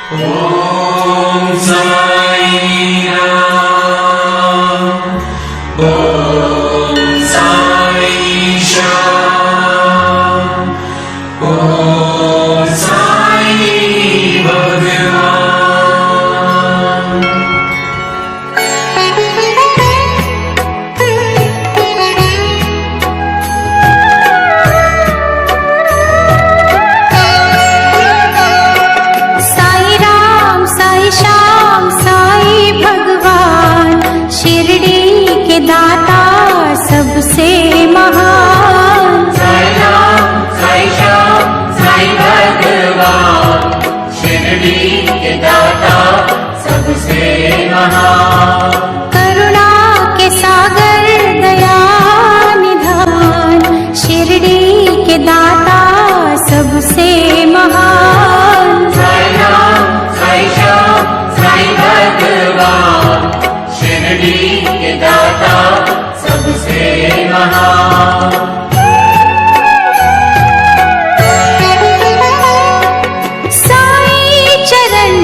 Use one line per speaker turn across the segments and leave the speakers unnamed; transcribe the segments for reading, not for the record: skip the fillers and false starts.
ओम साई राम, ओम साई श्याम, ओम साई भगवान।
साई राम साई श्याम साई भगवान, शिरडी के दाता सबसे महान।
साई राम साई श्याम साई भगवान, शिरडी के दाता सबसे महान।
करुणा के सागर दया निधान, शिरडी के दाता सबसे महान।
साई राम साई श्याम साई भगवान, शिरडी के दाता सबसे महान।
साई चरण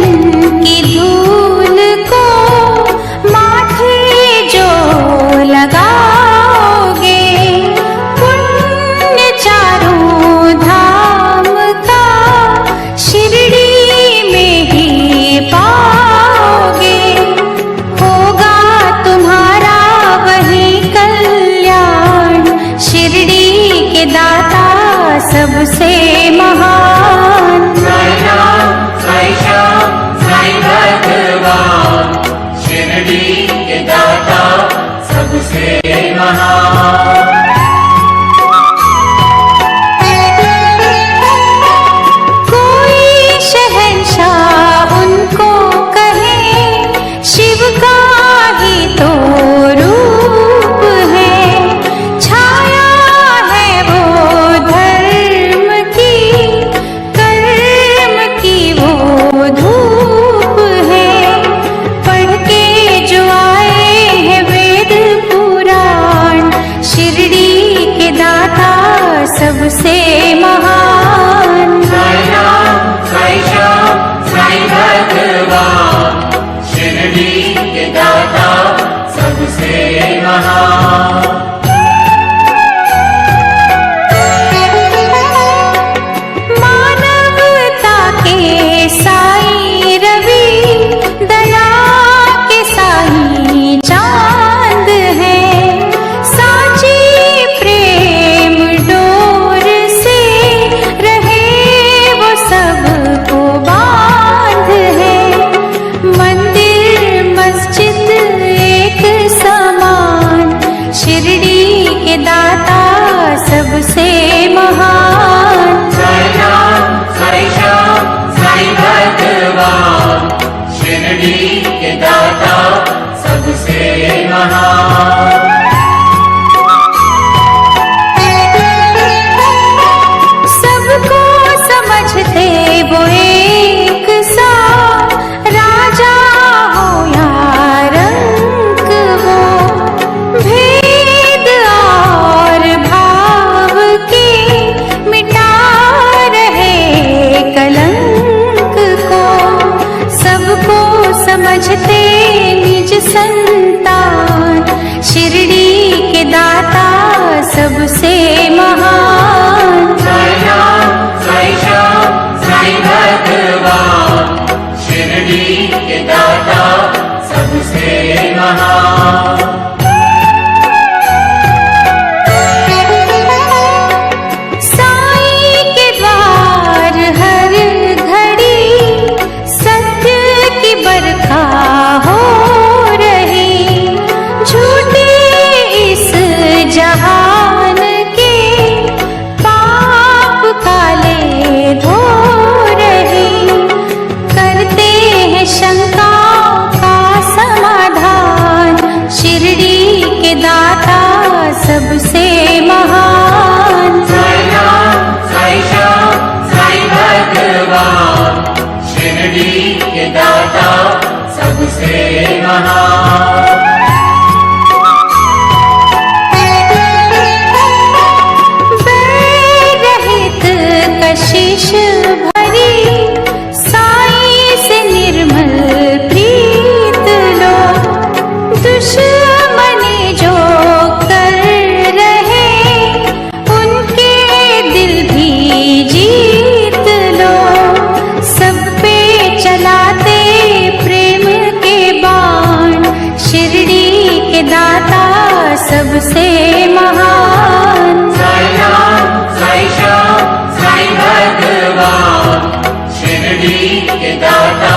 की धूल को माथे जो लगाओगे, पुण्य चारों धाम का शिरडी में ही पाओगे। होगा तुम्हारा वही कल्याण, शिरडी के दाता सबसे महान।
साई राम साई श्याम साई भगवान, शिरडी के दाता सबसे महान।
कोई शहंशाह उनको कहे, शिव का ही तो रूप है। छाया है वो धर्म की, कर्म की वो धूप है। पढ़ के जो आए हैं वेद पुराण, शिरडी के दाता सबसे महान।
साई राम साई श्याम साई भगवान, शिरडी के दाता सबसे महान।
मानवता के साई रवि, दया के साई चांद है। साची प्रेम डोर से रहे वो सबको बांध है। मंदिर मस्जिद एक समान, शिरडी के दाता सबसे महान।
साई राम साई श्याम साई भगवान, शिरडी के दाता सबसे महान।
सबको समझते वो एक सा, राजा हो या रंक वो। भेद और भाव के मिटा रहे कलंक को। सबको समझते निज संतान, शिरडी के दाता सबसे महान।
साई राम साई श्याम साई भगवान, शिरडी के दाता सबसे महान।
साई के द्वार हर घड़ी सत्य की बरखा हो रही। झूठे इस जहान के पाप काले धो रही। करते हैं शंका का समाधान, शिरडी के दाता सबसे महान।
साई राम साई श्याम साई भगवान, शिरडी के दाता सबसे महान।
बैर रहित कशिश भरी, साई से सबसे महान।
साई राम साई श्याम साई भगवान, शिरडी के दाता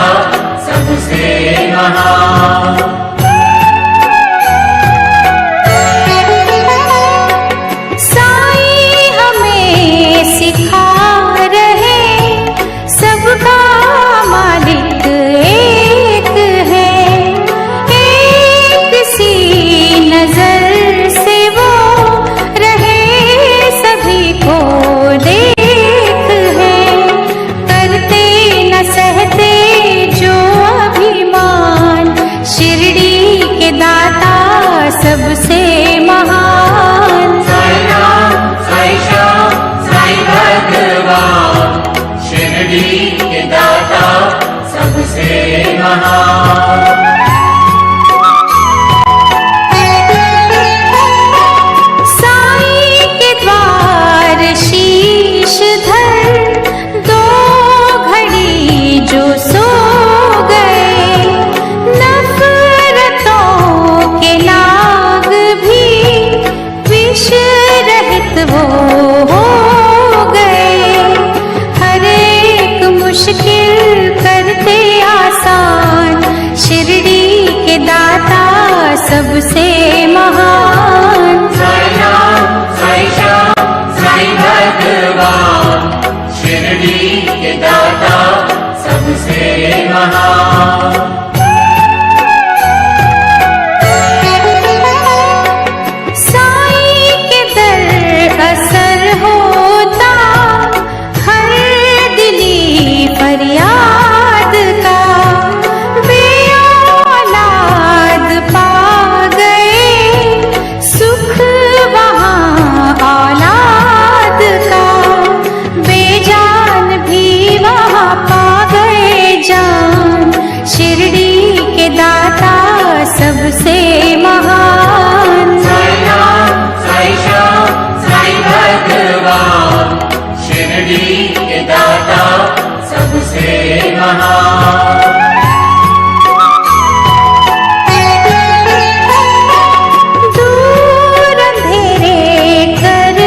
सबसे महान।
साई हमें सिखा रहे सबका मालिक एक है, एक सी नजर से वो रहे सभी को देख है। करते न सहते जो अभिमान, शिरडी के दाता सबसे महान।
साई राम साई श्याम साई भगवान, शिरडी के दाता सबसे महान।
साई के द्वार शीश धर दो घड़ी जो सो गए, नफरतों के नाग भी विष रहित वो हो गए। हर एक मुश्किल करते आसान, शिरडी के दाता सबसे महान।
साई राम साई श्याम साई भगवान, शिरडी के दाता सबसे महान।
साई के दर असर होता हर दिली फरियाद का, वे औलाद पा गए सुख वहाँ औलाद का। बेजान भी वहाँ पा गए जान, शिरडी के दाता सबसे महान।
साई राम साई श्याम साई भगवान, शिरडी के दाता सबसे महान।
दूर अंधेरे कर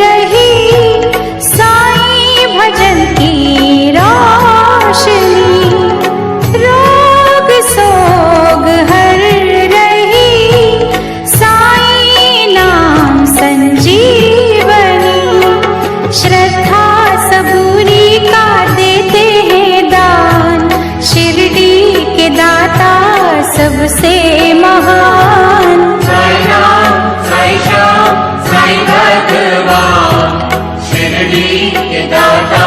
रही साई भजन की रोशनी, रोग सोग हर रही साई नाम संजीवनी। श्रद्धा सबूरी का देते हैं दान, शिरडी के दाता सबसे महान।
साई राम साई श्याम साई भगवान, शिरडी के दाता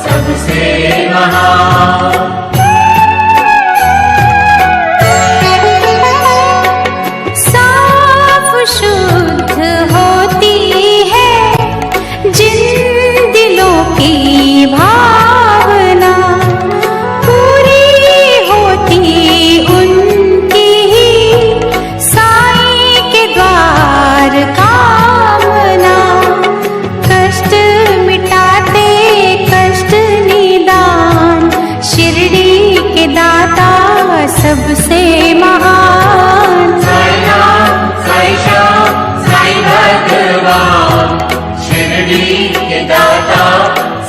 सबसे महान।
साफ शुद्ध होती है जिन दिलों की भावना, पूरी होती उनकी ही साई के द्वार कामना। कष्ट मिटाते कष्ट निदान, शिरडी के दाता सबसे महान।
साई राम साई श्याम साई भगवान, शिरडी के दाता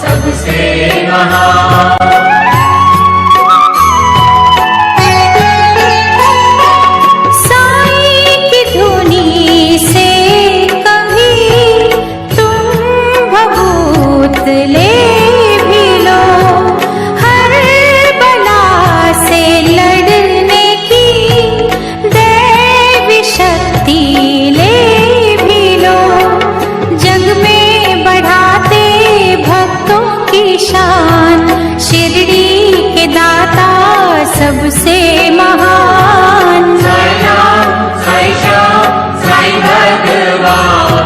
सबसे महान।
साई की धुनी से कभी तुम भभूत ले भी लो, हर बला से लड़ने की दैवी शक्ति ले भी लो। जग में बढ़ाते भक्तों की शान, शिरडी के दाता सबसे महान।
साई राम साई श्याम साई भगवान,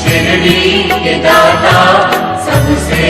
शिरडी के दाता सबसे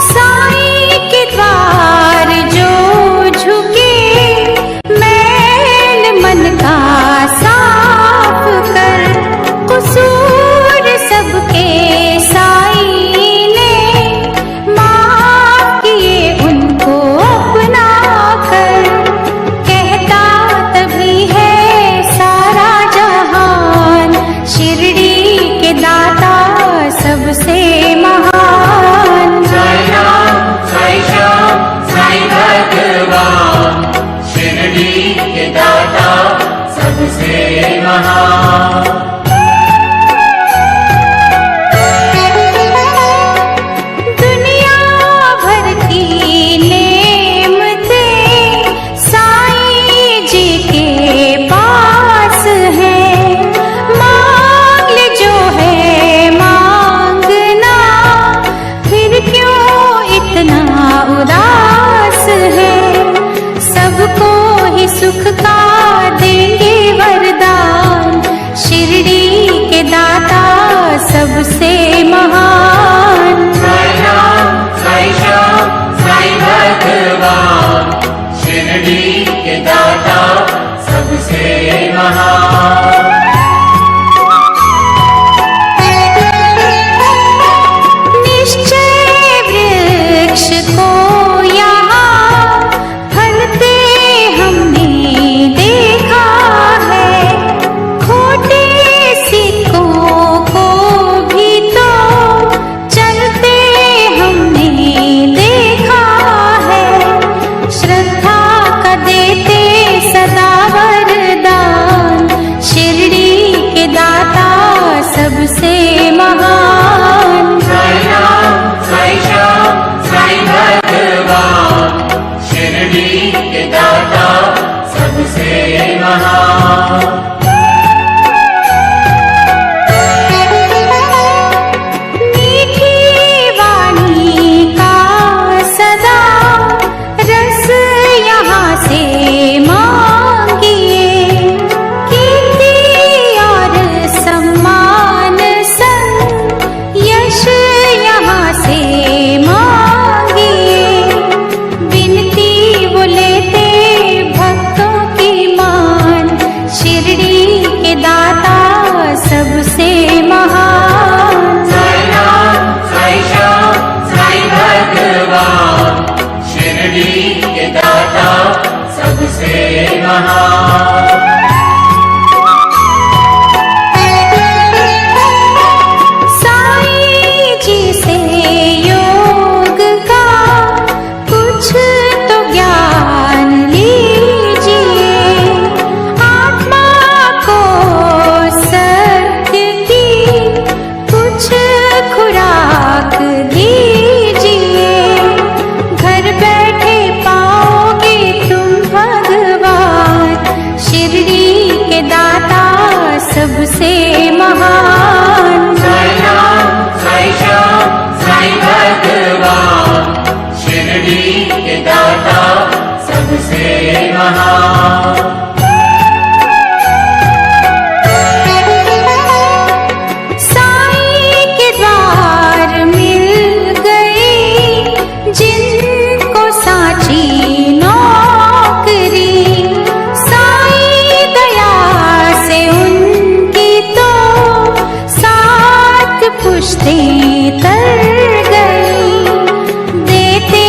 साईं के द्वार जो झुके, मैल मन का साफ कर, कसूर सबके साईं ने माफ किए उनको अपना कर। कहता तभी है सारा जहान, शिरडी के दाता सबसे महान।
साई राम साई श्याम साई भगवान, शिरडी के दाता सबसे महान।
दुनिया भर की नेमतें साईं जी के पास है, मांग ले जो है मांगना, फिर क्यों इतना उदास है। सबको ही सुख का देंगे वरदान, शिरडी के दाता सबसे महान।
साई राम साई श्याम साई भगवान, शिरडी के दाता सबसे महान।
निश्चय वृक्ष को यहाँ फलते हमने देखा है, खोटे सिक्कों को भी तो चलते हमने देखा है। श्रद्धा का देते सदा वरदान, शिरडी के दाता सबसे महान।
साई राम साई श्याम साई भगवान, शिरडी के दाता सबसे महान।
मीठी वाणी का सदा रस यहाँ से मांगिए, कीर्ति और सम्मान संग यश यहाँ से मांगिए। विनती वो लेते भक्तों की मान, शिरडी के दाता सबसे महान।
साई राम साई श्याम साई भगवान, शिरडी के दाता सबसे महान।
साईं जी से योग का कुछ तो ज्ञान लीजिए, आत्मा को सत्य की कुछ खुराक दीजिए। घर बैठे पाओगे तुम भगवान, शिरडी के दाता सबसे महान।
साई राम साई श्याम साई भगवान, शिरडी के दाता सबसे महान।
साईं के द्वार मिल गई जिनको साची नौकरी, साईं दया से उनकी तो सात पुश्तें तर गई। देते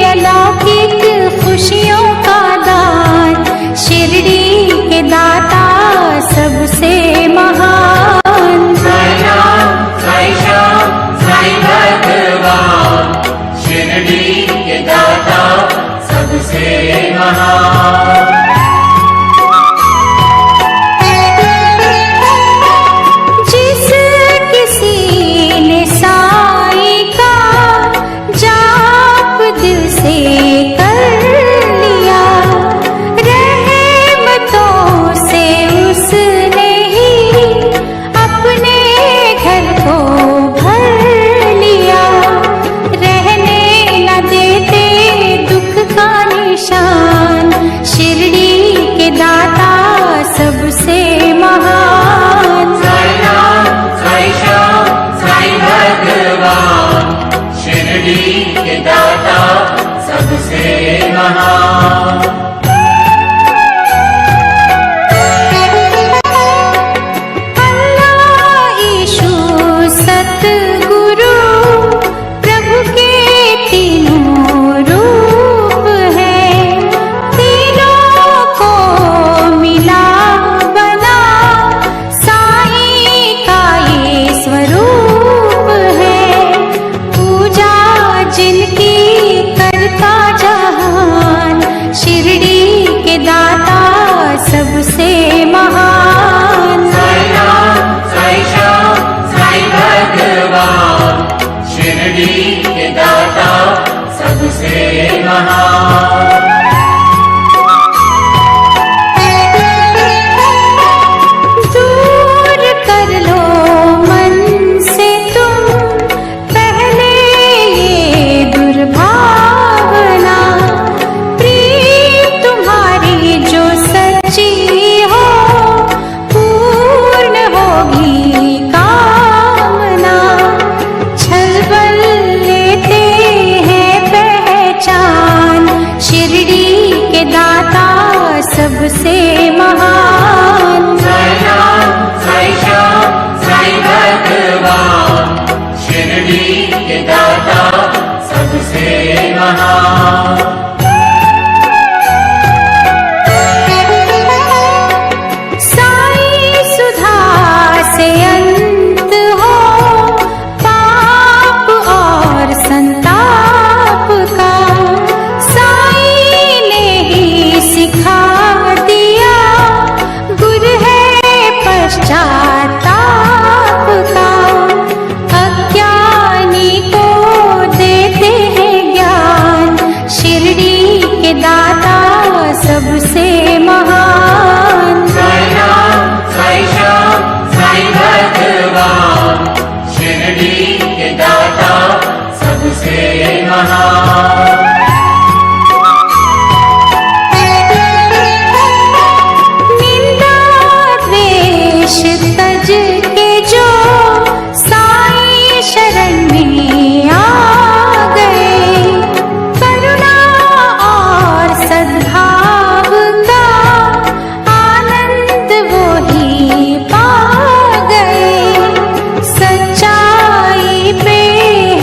अलौकिक खुशियों का दान, शिरडी के दाता सबसे महान।
साई राम साई श्याम साई भगवान, शिरडी के दाता सबसे महान।
जिस किसी ने साईं का जाप दिल से कर लिया, रहमतों से उसने ही अपने घर को भर लिया। रहने न देते दुख का निशान, शिरडी के दाता सबसे महान।
साई शिरडी के दाता सबसे महान।
दूर कर लो मन से तुम पहले ये दुर्भावना, प्रीत तुम्हारी जो सच्ची हो पूर्ण होगी कामना। छलबल लेते हैं पहचान, शिरडी के दाता सबसे महान।
साई राम साई श्याम साई भगवान, शिरडी के दाता सबसे महान।
साई सुधा से अंत हो पाप और संताप का, साई ने ही सिखा दिया गुर है पश्चाताप का। अज्ञानी को देते हैं ज्ञान, शिरडी के दाता सबसे महान।
साई राम साई श्याम साई भगवान, शिरडी के दाता सबसे महान।
निंदा द्वेष तज के जो साई शरण में आ गए, करुणा और सद्भाव का आनंद वो ही पा गए। सच्चाई पे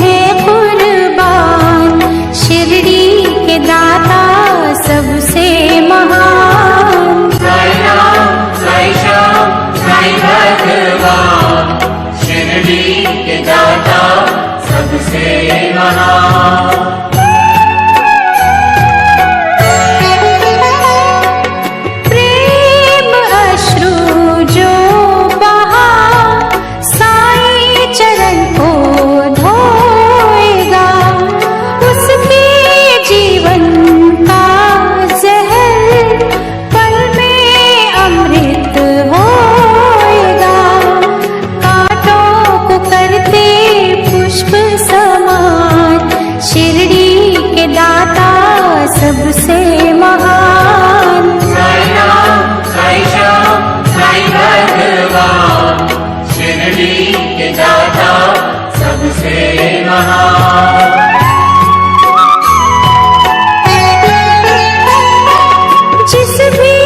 है कुर्बान, शिरडी के दाता सबसे महान।
साई राम साई श्याम साई भगवान, शिरडी के दाता सबसे महान।
प्रेम अश्रु जो बहा साई चरण को धोएगा, उसके जीवन का जहर पल में अमृत होएगा। कांटों को करते पुष्प समान, शिरडी के दाता सबसे महान।
साई राम साई श्याम साई भगवान, शिरडी के दाता सबसे महान।
जिस भी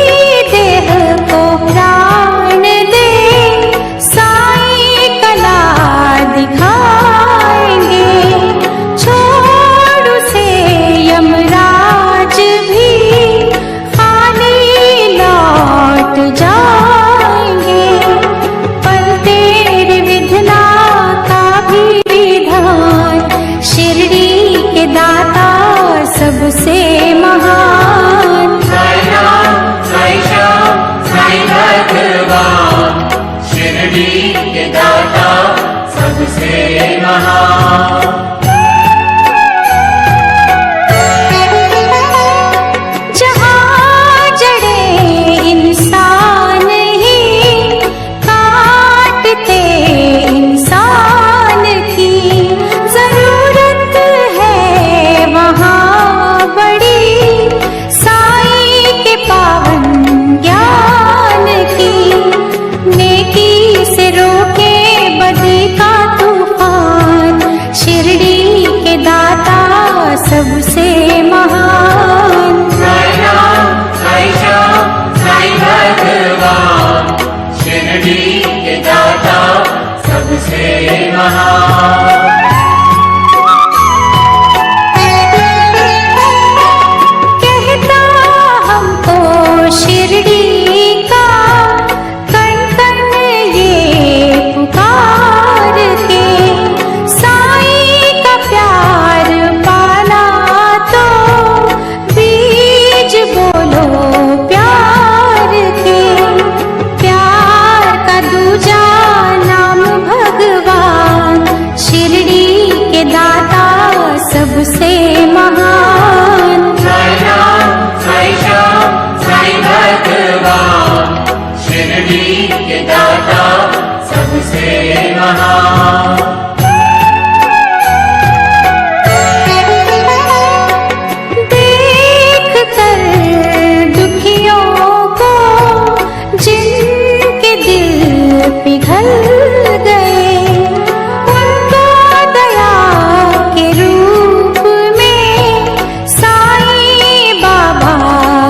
देह को प्राण दे साई कला दिखाएंगे, छोड़ उसे यमराज भी खाली लौट जाएंगे। पर तेरे विधना का भी विधान, शिरडी के दाता सबसे महान।
साई राम साई श्याम साई भगवान, शिरडी के दाता सबसे महान।
जहाँ जड़े इंसान ही काटते इंसान की, जरूरत है वहाँ बड़ी साई के पावन ज्ञान की। नेकी से रोके बदी का तूफान, शिरडी
महान।
देख कर दुखियों को जिनके दिल पिघल गए, उनको दया के रूप में साईं बाबा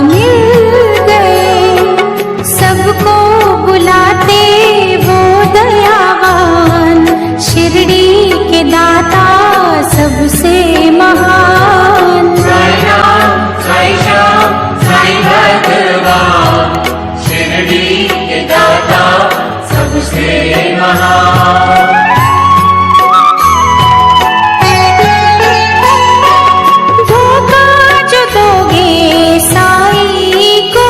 मिल गए। सबको बुलाते वो दयावान, शिरडी के दाता सबसे महान।
साईं राम, साईं श्याम, साईं भगवान, शिरडी के दाता सबसे महान।
धोखा जो दोगे साईं को,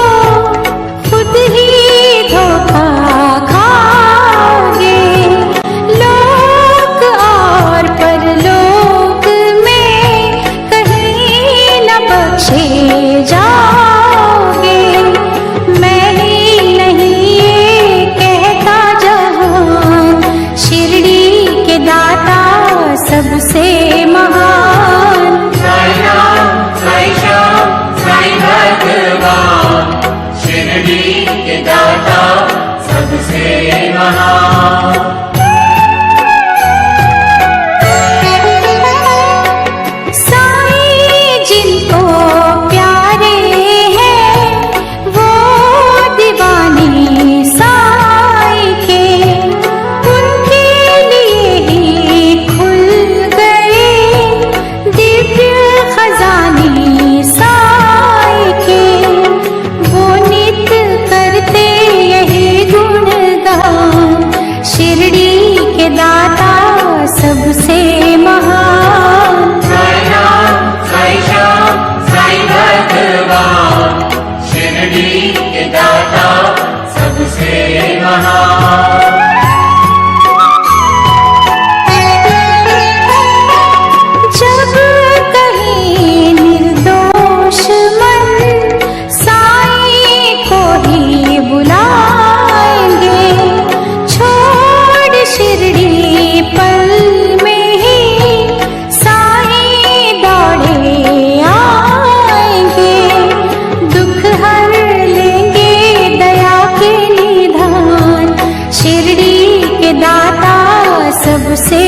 खुद ही धोखा खाओगे। लोक और परलोक में कहीं न बख्शे जाओगे। मैं ही नहीं ये कहता जहान, शिरडी के दाता सबसे महान।
साईं राम, साईं श्याम, साईं भगवान, शिरडी के दाता सबसे महान।
साईं जिनको प्यारे हैं वो दीवाने साईं के, उनके लिए ही खुल गए दिव्य खजाने साईं के। वो नित करते यही गुणगान, शिरडी के दाता सबसे महान।
साईं राम, साईं श्याम, साईं भगवान, शिरडी के दाता सबसे महान।
जब कहीं निर्दोष मन साईं को ही बुलाएंगे, छोड़ शिरडी पल में ही साईं दौड़े आएंगे। दुख हर लेंगे दया के निधान, शिरडी के दाता सबसे